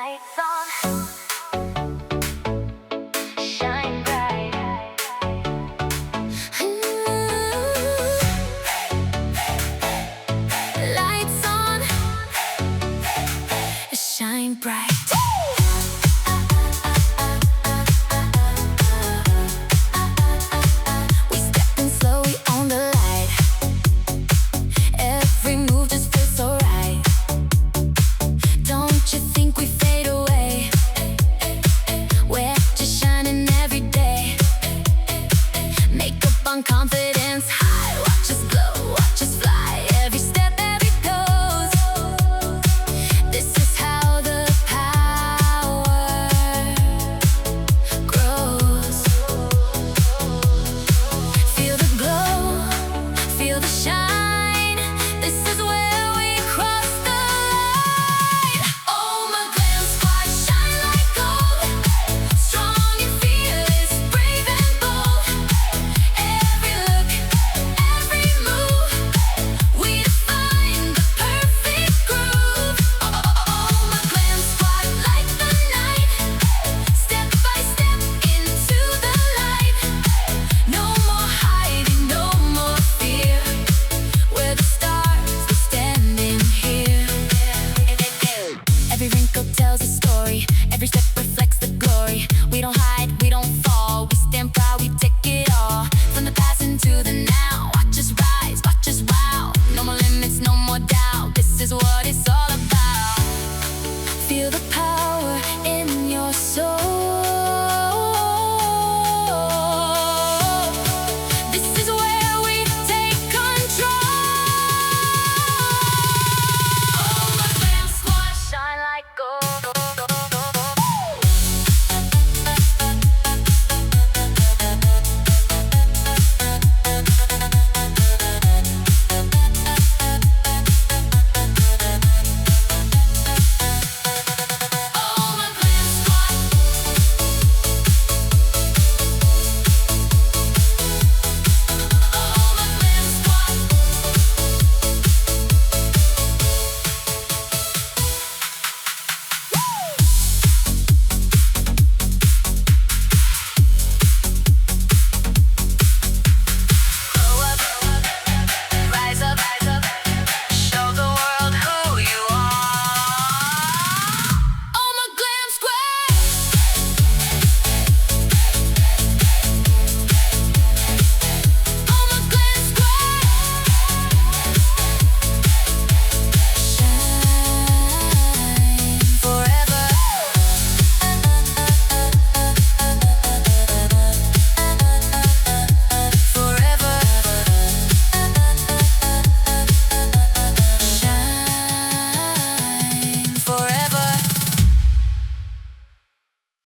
Lights on, shine bright. Lights on, shine bright. We stepping slowly on the light. Every move just feels so right. Don't you think we fade away? We're just shining every day. Makeup on confidence high. Watch us glow, watch us fly. Every step, every pose. This is how the power grows. Feel the glow, feel the shine. This is where we cross the line. Oma Glam squad shine like gold. Strong and fearless, brave and bold. Every look, every move, we define the perfect groove. Oma Glam squad like the night. Step by step into the light. No more hiding, no more fear. We're the stars, we're standing here. Every wrinkle tells a story. Every step reflects the glory. We don't hide, we don't fall. We stand proud, we take it all. From the past into the now. Watch us rise, watch us wow. No more limits, no more doubt. This is what it's all about. Feel the